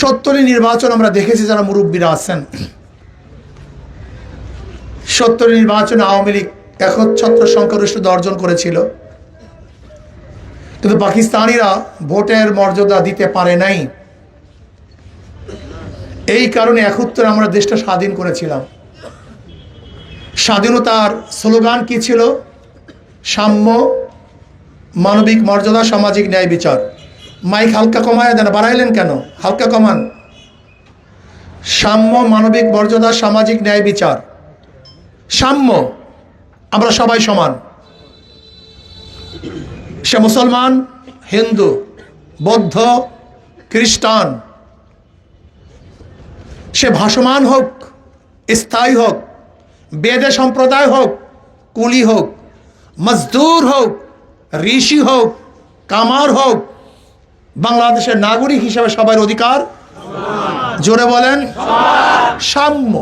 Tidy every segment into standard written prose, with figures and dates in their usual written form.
70 নির্বাচন আমরা দেখেছি, যারা মুরব্বীরা আছেন, 70 নির্বাচনে আওয়ামী লীগ একচ্ছত্র সংখ্যাগরিষ্ঠতা অর্জন করেছিল, কিন্তু পাকিস্তানিরা ভোটের মর্যাদা দিতে পারে নাই। এই কারণে 71 আমরা দেশটা স্বাধীন করেছিলাম। স্বাধীনতার স্লোগান কি ছিল? সাম্য, মানবিক মর্যাদা, সামাজিক ন্যায় বিচার। মাইক হালকা কমায় দেন, বাড়াইলেন কেন? হালকা কমান। সাম্য, মানবিক মর্যাদা, সামাজিক ন্যায় বিচার। সাম্য, আমরা সবাই সমান। সে মুসলমান, হিন্দু, বৌদ্ধ, খ্রিস্টান, সে ভাসমান হোক, স্থায়ী হোক, বেদে সম্প্রদায় হোক, কুলি হোক, মজদুর হোক, ঋষি হোক, কামার হোক, বাংলাদেশের নাগরিক হিসেবে সবার অধিকার, জোরে বলেন, সাম্য,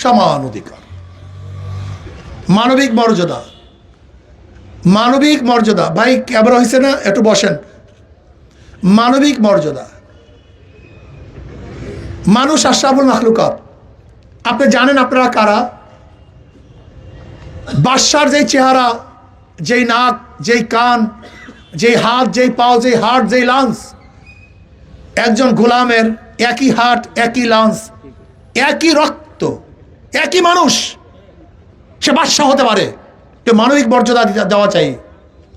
সমান অধিকার। মানবিক মর্যাদা, মানবিক মর্যাদা। ভাই ক্যামেরা হয়েছে না? একটু বসেন। মানবিক মর্যাদা। মানুষ আশরাফুল মাখলুকাত। আপনি জানেন আপনারা কারা? বাদশার যেই চেহারা, যেই নাক, যেই কান, যেই হাত, যেই পাও, যেই হার্ট, যেই লাংস, একজন গোলামের একই হার্ট, একই লাংস, একই রক্ত, একই মানুষ, সে বাদশা হতে পারে। মানবিক মর্যাদা দেওয়া চাই।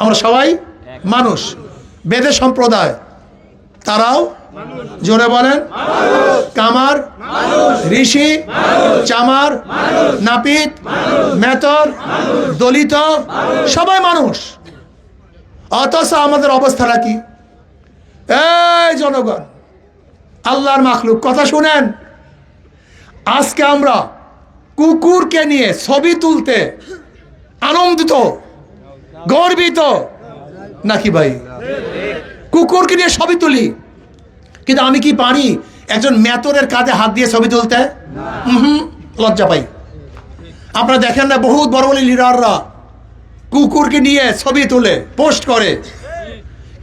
আমরা সবাই মানুষ। বেদের সম্প্রদায়, তারাও, জোরে বলেন, কামার, ঋষি, চামার, নাপিত, মেতর, দলিত, সবাই মানুষ। অথচ আমাদের অবস্থাটা কি? এই জনগণ, আল্লাহর মাখলুক, কথা শুনেন। আজকে আমরা কুকুরকে নিয়ে ছবি তুলতে আনন্দিত, গর্বিত নাকি ভাই? কুকুরকে নিয়ে ছবি তুলি, কিন্তু আমি কি পারি একজন মেতরের কাঁধে হাত দিয়ে ছবি তুলতে? লজ্জা পাই। আপনারা দেখেন না, বহুত বড় বড় লিডাররা কুকুরকে নিয়ে ছবি তুলে পোস্ট করে,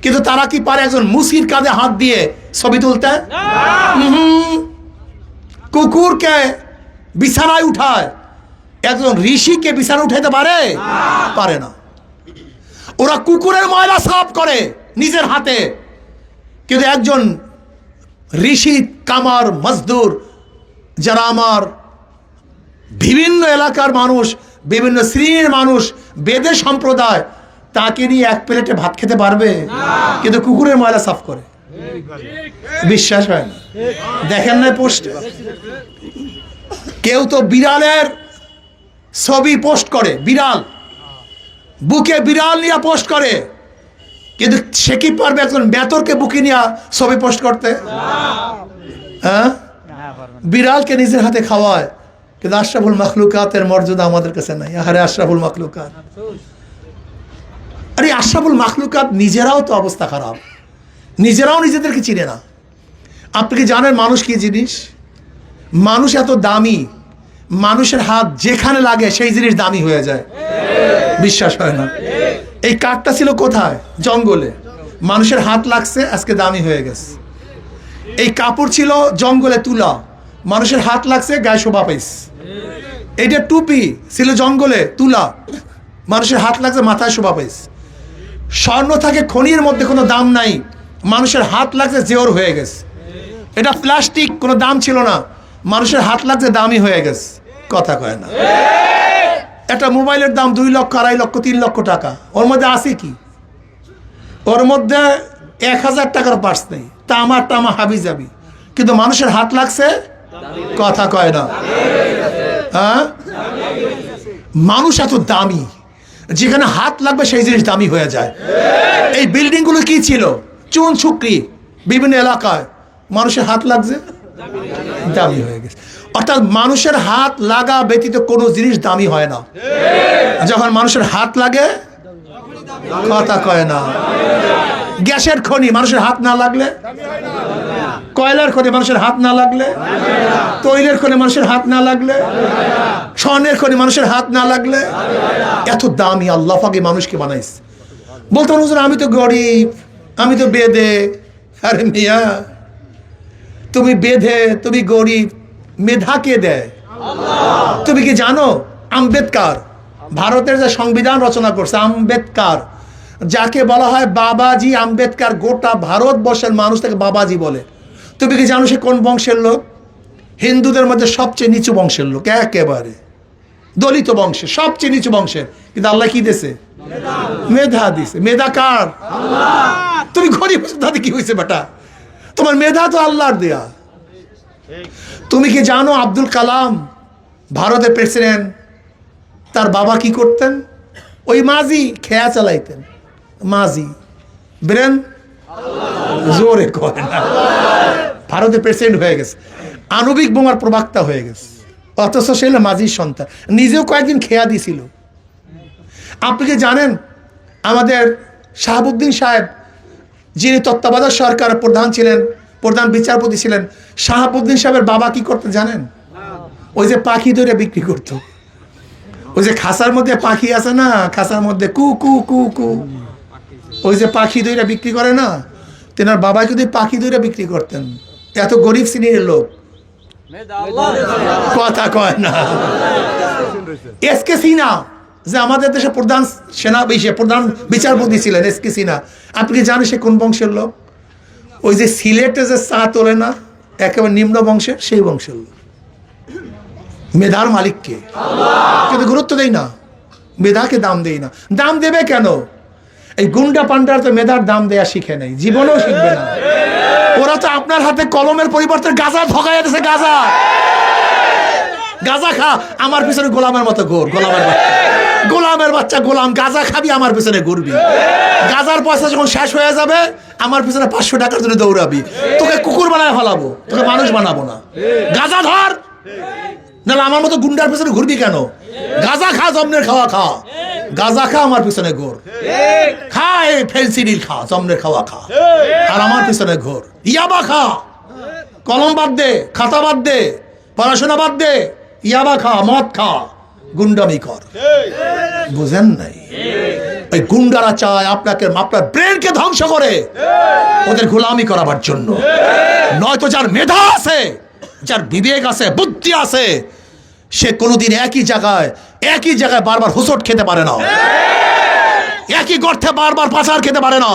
কিন্তু তারা কি পারে একজন মুসির কাঁধে হাত দিয়ে ছবি তুলতে? কুকুরকে বিছানায় উঠায়, একজন ঋষিকে বিছানা উঠাইতে পারে? পারে না। ওরা কুকুরের ময়লা সাফ করে নিজের হাতে, কিন্তু একজন ঋষি, কামার, মজদুর, যারা আমার বিভিন্ন এলাকার মানুষ, বিভিন্ন শ্রেণীর মানুষ, বেদের সম্প্রদায়, তাকে নিয়ে এক প্লেটে ভাত খেতে পারবে? কিন্তু কুকুরের ময়লা সাফ করে। বিশ্বাস হয় না? দেখেন না পোস্ট? কেউ তো বিড়ালের ছবি পোস্ট করে, বিড়াল, বুকে বিড়াল নিয়ে পোস্ট করে, কিন্তু সে কি পারবে একজন মেতরকে বুকে নিয়ে ছবি পোস্ট করতে? হ্যাঁ, বিড়ালকে নিজের হাতে খাওয়ায়, কিন্তু আশরাফুল মাখলুকাতের মর্যাদা আমাদের কাছে নাই। আরে আশরাফুল মাখলুকাত, আরে আশরাফুল মাখলুকাত নিজেরাও তো অবস্থা খারাপ, নিজেরাও নিজেদেরকে চিনে না। আপনি কি জানেন মানুষ কি জিনিস? মানুষ এত দামি, মানুষের হাত যেখানে লাগে সেই জিনিস দামি হয়ে যায়। বিশ্বাস হয় না? এই কাঠটা ছিল কোথায়? জঙ্গলে। মানুষের হাত লাগছে, আজকে দামি হয়ে গেছে। এই কাপড় ছিল জঙ্গলে তুলা, মানুষের হাত লাগছে, গায়ে শোভা পাইছে। এইটা টুপি ছিল জঙ্গলে তুলা, মানুষের হাত লাগছে, মাথায় শোভা পাইছে। স্বর্ণ থাকে খনির মধ্যে, কোনো দাম নাই, মানুষের হাত লাগছে, জেওর হয়ে গেছে। এটা প্লাস্টিক, কোনো দাম ছিল না, মানুষের হাত লাগছে, দামি হয়ে গেছে। কথা কয় না? একটা মোবাইলের দাম 2 লক্ষ, 2.5 লক্ষ, 3 লক্ষ টাকা। ওর মধ্যে আছে কি? ওর মধ্যে 1000 টাকার পার্স নেই। তা আমারটা আমার হাবি যাবি, কিন্তু মানুষের হাত লাগছে, কথা কয় না? হ্যাঁ, মানুষ এত দামি, যেখানে হাত লাগবে সেই জিনিস দামি হয়ে যায়। এই বিল্ডিংগুলো কি ছিল? চুন ছুকরি, বিভিন্ন এলাকায় মানুষের হাত লাগছে, দামি হয়ে গেছে। অর্থাৎ মানুষের হাত লাগা ব্যতীত কোনো জিনিস দামি হয় না। যখন মানুষের হাত লাগে, কথা কয় না? গ্যাসের খনি মানুষের হাত না লাগলে, কয়লার খনি মানুষের হাত না লাগলে, তৈলের খনি মানুষের হাত না লাগলে, স্বর্ণের খনি মানুষের হাত না লাগলে, এত দামি আল্লাহ পাক মানুষকে বানাইছে। বলতেন হুজুর আমি তো গরিব, আমি তো বেদে। আরে মিয়া, তুমি বেঁধে, তুমি গরিব, মেধা কে দেয়? তুমি কি জানো আম্বেদকর, ভারতের যে সংবিধান রচনা করছে আম্বেদকর, যাকে বলা হয় বাবাজি আম্বেদকর, গোটা ভারতবর্ষের মানুষ তাকে বাবাজি বলে। তুমি কি জানো সে কোন বংশের লোক? হিন্দুদের মধ্যে সবচেয়ে নিচু বংশের লোক, একেবারে দলিত বংশের সবচেয়ে নিচু বংশের। কিন্তু আল্লাহ কি দিয়েছে? মেধা দিছে। মেধা কার? তুমি গরিব, তাতে কি হয়েছে বেটা? তোমার মেধা তো আল্লাহর দেয়া। তুমি কি জানো আব্দুল কালাম, ভারতের প্রেসিডেন্ট, তার বাবা কি করতেন? ওই মাঝি খেয়া চালাইতেন। মাঝি ব্রেন জোরে কয় না, ভারতের প্রেসিডেন্ট হয়ে গেছে, আণবিক বোমার প্রবক্তা হয়ে গেছে, অথচ সে মাঝির সন্তান, নিজেও কয়েকদিন খেয়া দিছিল। আপনি কি জানেন আমাদের শাহাবুদ্দিন সাহেব, যিনি তত্ত্বাবধায়ক সরকারের প্রধান ছিলেন, প্রধান বিচারপতি ছিলেন, শাহাবুদ্দিন সাহেবের বাবা কি করতে জানেন? ওই যে পাখি ধরে বিক্রি করত। ওই যে খাঁচার মধ্যে পাখি আছে না, খাঁচার মধ্যে কু কু কু কু, ওই যে পাখি ধরে বিক্রি করে না, তেনার বাবা কিন্তু পাখি ধরে বিক্রি করতেন। এত গরিব শ্রেণীর লোক, কথা কয় না। এসকে সিনহা, যে আমাদের দেশে প্রধান প্রধান বিচারপতি ছিলেন, এসকে সিনহা, আপনি কি জানেন সে কোন বংশের লোক? ওই যে সিলেটে যে চা তোলে না, একেবারে নিম্ন বংশের, সেই বংশের লোক। মেধার মালিককে কিন্তু গুরুত্ব দেই না, মেধাকে দাম দেই না। দাম দেবে কেন? এই গুন্ডা পান্ডার তো মেধার দাম দেয়া শিখে নেই, জীবনেও শিখবে না। ওরা তো আপনার হাতে কলমের পরিবর্তে গাঁজা ঠকাইয়া দিয়েছে। গাঁজা গাঁজা খা, আমার পিছনে গোলামের মতো ঘোর। গোলামের বাচ্চা গোলাম, গাঁজা খাবি, আমার পিছনে ঘুরবি। গাঁজার পয়সা যখন শেষ হয়ে যাবে, আমার পিছনে 500 টাকার জন্য দৌড়াবি। তোকে কুকুর বানায় ফেলাবো, তোকে মানুষ বানাবো না। গাঁজা ধর, নাহলে আমার মতো গুন্ডার পিছনে ঘুরবি কেন? গাঁজা খা, জমনের খাওয়া খা, গাঁজা খা, আমার পিছনে ঘোর। খা, এই ফেন্সিডিল খা, জমনের খাওয়া খা, আর আমার পিছনে ঘোর। ইয়াবা খা, কলম বাদ দে, খাতা বাদ দে, পড়াশোনা বাদ দে, ইয়াবা খা, মদ খা, গুন্ডামি কর। বুঝেন নাই? ওই গুন্ডারা চায় আপনাকে, আপনার ব্রেনকে ধ্বংস করে ওদের গোলামি করাবার জন্য। নয়তো যার মেধা আছে, যার বিবেক আছে, বুদ্ধি আছে, সে কোনোদিন একই জায়গায় বারবার হুসট খেতে পারে না, একই গর্তে বারবার পাচার খেতে পারে না,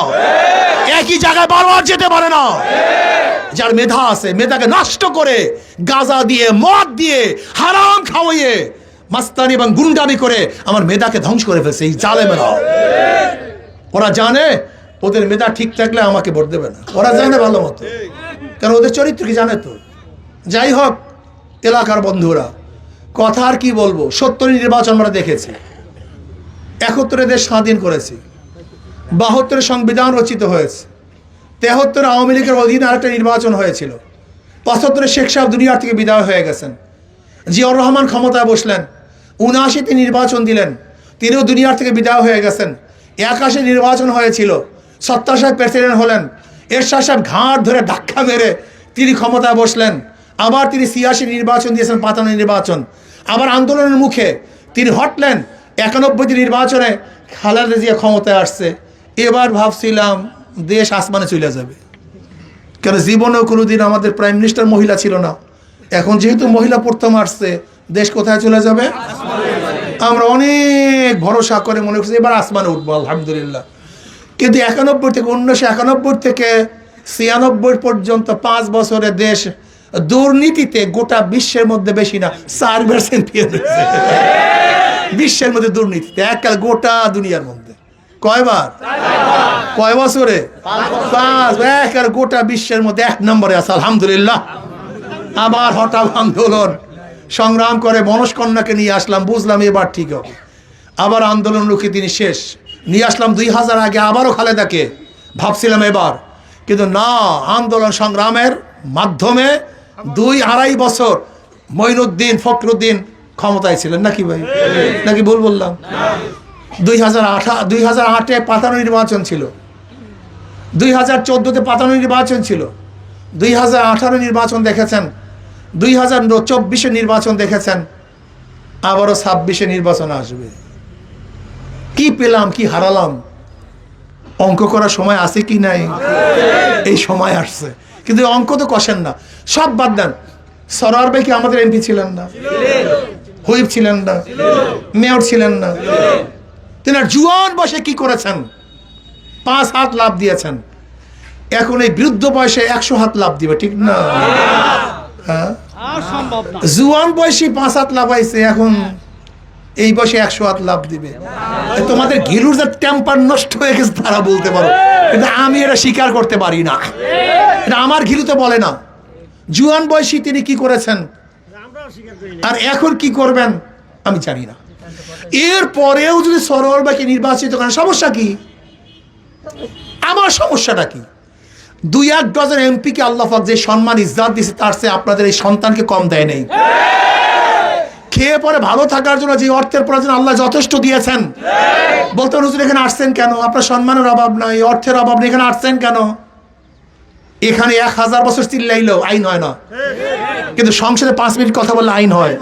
একই জায়গায় বারবার যেতে পারে না। যার মেধা আছে, মেধাকে নষ্ট করে গাঁজা দিয়ে, মদ দিয়ে, হারাম খাওয়াইয়ে, মাস্তানি এবং গুন্ডামি করে আমার মেধাকে ধ্বংস করে ফেলছে এই জালেমেরা। ওরা জানে ওদের মেধা ঠিক থাকলে আমাকে ভোট দেবে না, ওরা জানে ভালো মতো, কারণ ওদের চরিত্র কি জানে তো। যাই হোক, এলাকার বন্ধুরা, কথা আর কি বলবো, 70 নির্বাচন আমরা দেখেছি, 71 দেশ স্বাধীন করেছি, 72 সংবিধান রচিত হয়েছে, 73 আওয়ামী লীগের অধীনে আরেকটা নির্বাচন হয়েছিল, 75 শেখ সাহেব দুনিয়ার থেকে বিদায় হয়ে গেছেন, জিয়াউর রহমান ক্ষমতায় বসলেন, 79 নির্বাচন দিলেন, তিনিও দুনিয়ার থেকে বিদায় হয়ে গেছেন। 81 নির্বাচন হয়েছিল, সত্তার সাহেব প্রেসিডেন্ট হলেন, এরশাদ সাহেব ঘাট ধরে ধাক্কা মেরে তিনি ক্ষমতায় বসলেন। আবার তিনি 86 নির্বাচন দিয়েছেন, 55 নির্বাচন, আবার আন্দোলনের মুখে তিনি হটলেন। 91 নির্বাচনে খালেদা জিয়া ক্ষমতায় আসছে। এবার ভাবছিলাম দেশ আসমানে চলে যাবে, কেন জীবনেও কোনোদিন আমাদের প্রাইম মিনিস্টার মহিলা ছিল না। এখন যেহেতু মহিলা প্রথম আসছে, দেশ কোথায় চলে যাবে? আমরা অনেক ভরসা করে মনে করছি এবার আসমানে উঠবো, আলহামদুলিল্লাহ। কিন্তু 1991 থেকে 96 পর্যন্ত 5 বছরে দেশ দুর্নীতিতে গোটা বিশ্বের মধ্যে বেশি না 4বার চ্যাম্পিয়ন হয়েছে। বিশ্বের মধ্যে দুর্নীতিতে এককাল গোটা দুনিয়ার মধ্যে কয়বার? কয় বছরে? 5। এককাল গোটা বিশ্বের মধ্যে 1 নম্বরে আছে, আলহামদুলিল্লাহ। আবার হঠাৎ আন্দোলন সংগ্রাম করে মনস্কন্যাকে নিয়ে আসলাম, বুঝলাম এবার ঠিক হবে। আবার আন্দোলন রুখে তিনি শেষ, নিয়ে আসলাম 2000 আগে আবারও খালেদাকে, ভাবছিলাম এবার, কিন্তু না, আন্দোলন সংগ্রামের মাধ্যমে 2-2.5 বছর মঈনুদ্দিন ফখরুদ্দিন ক্ষমতায় ছিলেন, নাকি ভাই? নাকি ভুল বললাম? 2008-এ 55 নির্বাচন ছিল, 2014-তে 55 নির্বাচন ছিল, 2018 নির্বাচন দেখেছেন, 2024 নির্বাচন দেখেছেন, আবারও 26 নির্বাচন আসবে। কি পেলাম, কি হারালাম? অঙ্ক করার সময় আছে কি নাই? এই সময় আসছে, কিন্তু অঙ্ক তো কষেন না। সব বাদ দেন, সরোয়ার ভাই কি আমাদের এমপি ছিলেন না? হুইপ ছিলেন না? মেয়র ছিলেন না? তিনি জুয়ান বয়সে কি করেছেন? 5 হাত লাভ দিয়েছেন। এখন এই বৃদ্ধ বয়সে 100 হাত লাভ দিবে, ঠিক না? হ্যাঁ, জুয়ান বয়সে 5 হাত লাভ আইছে, এখন এই বয়সে 100 হাত লাভ দিবে। তোমাদের গিলুর যে টেম্পার নষ্ট হয়ে গেছে তারা বলতে পারো, কিন্তু আমি এটা স্বীকার করতে পারি না। এটা আমার ঘিলুতে বলে না। জুয়ান বয়সী তিনি কি করেছেন আর এখন কি করবেন আমি জানি না। এর পরেও যদি সরোয়ার ভাইকে নির্বাচিত করেন, সমস্যা কি? আমার সমস্যাটা কি? 2-1 ডজন এমপি কে আল্লাহ পাক যে সম্মান ইজ্জত দিয়েছে তার চেয়ে আপনাদের এই সন্তানকে কম দেয় নাই। খেয়ে পরে ভালো থাকার জন্য যে অর্থের প্রয়োজন আল্লাহ যথেষ্ট দিয়েছেন। বলতে হুজুর এখানে আসছেন কেন? আপনার সম্মানের অভাব নাই, অর্থের অভাব নেই, এখানে আসছেন কেন? এখানে 1000 বছর চিল্লাইলেও আইন হয় না, কিন্তু সংসদে 5 মিনিট কথা বললে আইন হয়।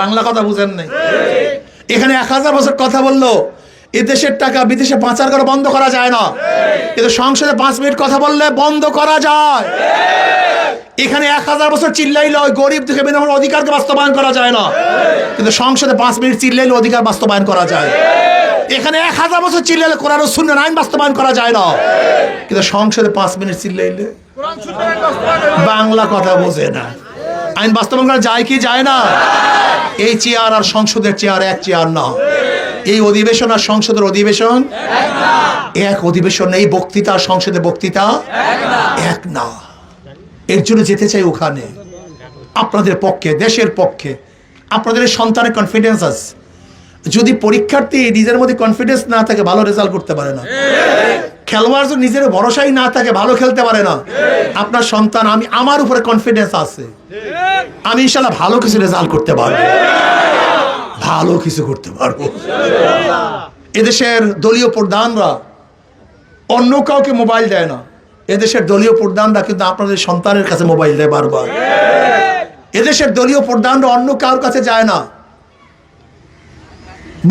বাংলা কথা বুঝেন নাই? এখানে 1000 বছর কথা বললো এদেশের টাকা বিদেশে পাচার করা বন্ধ করা যায় না, কিন্তু সংসদে 5 মিনিট কথা বললে বন্ধ করা যায়। এখানে 1000 বছর চিল্লাইলে ওই গরিব দুঃখী বিনামূল্যে অধিকারকে বাস্তবায়ন করা যায় না, কিন্তু সংসদে 5 মিনিট চিল্লাইলে অধিকার বাস্তবায়ন করা যায়। এখানে 1000 বছর চিল্লাইলে কোরআন ও সুন্নাহর আইন বাস্তবায়ন করা যায় না, কিন্তু সংসদে 5 মিনিট চিল্লাইলে বাংলা কথা বোঝে না, আইন বাস্তবায়ন করা যায় কি যায় না? এই চেয়ার আর সংসদের চেয়ার এক চেয়ার না। এই অধিবেশন আর সংসদের অধিবেশন এক অধিবেশন। এই বক্তৃতা আর সংসদের বক্তৃতা এক না। এর জন্য যেতে চাই ওখানে, আপনাদের পক্ষে, দেশের পক্ষে। আপনাদের সন্তানের কনফিডেন্স আছে। যদি পরীক্ষার্থী নিজের মধ্যে কনফিডেন্স না থাকে ভালো রেজাল্ট করতে পারে না। খেলোয়াড় যদি নিজের ভরসাই না থাকে ভালো খেলতে পারে না। আপনার সন্তান, আমার উপরে কনফিডেন্স আছে, আমি ইনশাআল্লাহ ভালো কিছু রেজাল্ট করতে পারবো, ভালো কিছু করতে পারবো। এদেশের দলীয় প্রধানরা অন্য কাউকে মোবাইল দেয় না, এদেশের দলীয় প্রধানরা কিন্তু আপনাদের সন্তানের কাছে মোবাইল দেয় বারবার। এদেশের দলীয় প্রধানরা অন্য কারোর কাছে যায় না,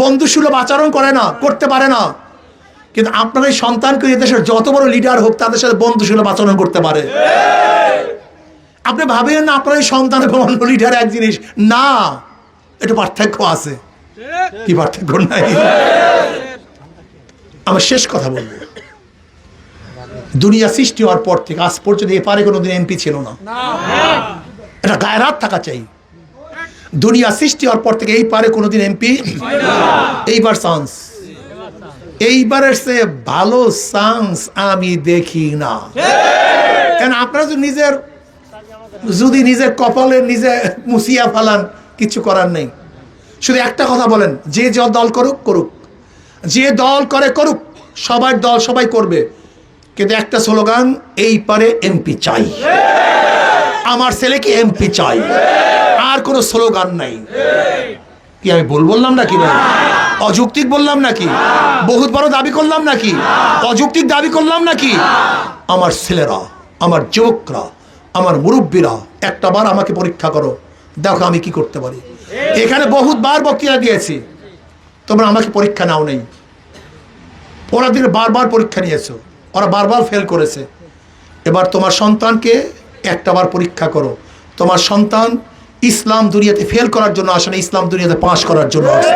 বন্ধুসুলভ আচরণ করে না, করতে পারে না, কিন্তু আপনার এই সন্তানকে এদেশের যত বড় লিডার হোক তাদের সাথে বন্ধুসুলভ আচরণ করতে পারে। আপনি ভাবেন না আপনার এই সন্তান এবং অন্য লিডার এক জিনিস না, এটা পার্থক্য আছে। কি পার্থক্য নাই? আমার শেষ কথা বলবো, দুনিয়া সৃষ্টি হওয়ার পর থেকে আজ পর্যন্ত এপারে কোনোদিন এমপি ছিল না। এটা গায়রাত থাকা চাই। দুনিয়া সৃষ্টি হওয়ার পর থেকে এই পারে কোনোদিন এমপি, এইবার চান্স, এইবারের সে ভালো চান্স আমি দেখি না। কেন আপনারা যদি নিজের কপালে নিজে মুছিয়া ফেলান, কিছু করার নেই। শুধু একটা কথা বলেন, যে দল করুক করুক, যে দল করে করুক, সবার দল সবাই করবে, কিন্তু একটা স্লোগান, এই পারে এমপি চাই, আমার ছেলেকে এমপি চাই, আর কোনো স্লোগান নাই। কি আমি বললাম নাকি ভাই? অযৌক্তিক বললাম নাকি? বহুত বড় দাবি করলাম নাকি? অযৌক্তিক দাবি করলাম নাকি? আমার ছেলেরা, আমার যুবকরা, আমার মুরব্বীরা একটা বার আমাকে পরীক্ষা করো, দেখো আমি কি করতে পারি। এখানে বহুতবার বক্তৃতা দিয়েছি, তোমরা আমাকে পরীক্ষা নাও নেই। ওরা দিনে বারবার পরীক্ষা নিয়েছো, ওরা বারবার ফেল করেছে। এবার তোমার সন্তানকে একটা বার পরীক্ষা করো। তোমার সন্তান ইসলাম দুনিয়াতে ফেল করার জন্য আসে না, ইসলাম দুনিয়াতে পাশ করার জন্য আসে।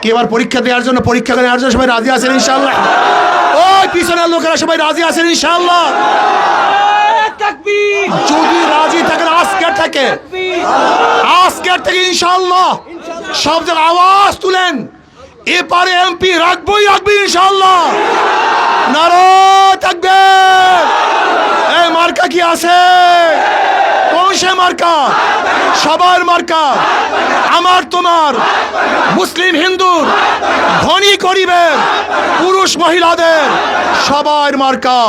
কে এবার পরীক্ষা দেওয়ার জন্য, পরীক্ষা নেওয়ার জন্য সবাই রাজি আছেন ইনশাআল্লাহ? ওই পিছনের লোকেরা সবাই রাজি আছেন ইনশাআল্লাহ? যদি রাজি থাকেন আজকের থেকে ইনশাআল্লাহ সব জায়গায় আওয়াজ তুলেন, এপারে এমপি রাখবই ইনশাআল্লাহ। নারায়ে তাকবীর। এই মার্কা কি আছে? কোন সে মার্কা? সবার মার্কা, আমার তোমার, মুসলিম হিন্দুর, ধনী গরিবের, পুরুষ মহিলাদের সবার মার্কা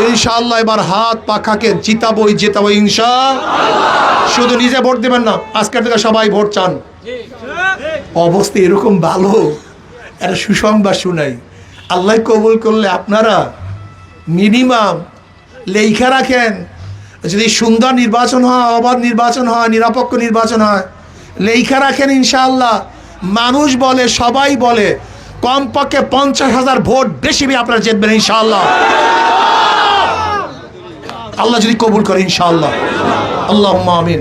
ইনশাআল্লাহ। এবার হাত পাখাকে জিতাবই ইনশাআল্লাহ। শুধু নিজে ভোট দেবেন না, আজকের থেকে সবাই ভোট চান। অবস্থা এরকম ভালো, একটা সুসংবাদ শুনাই। আল্লাহ কবুল করলে আপনারা মিনিমাম লেখা রাখেন, যদি সুন্দর নির্বাচন হয়, অবাধ নির্বাচন হয়, নিরপেক্ষ নির্বাচন হয়, লেখা রাখেন ইনশাআল্লাহ। মানুষ বলে, সবাই বলে, কমপক্ষে 50,000 ভোট বেশি আপনারা জিতবেন ইনশাআল্লাহ। আল্লাহ যদি কবুল করে ইনশাআল্লাহ। আল্লাহুম্মা আমিন।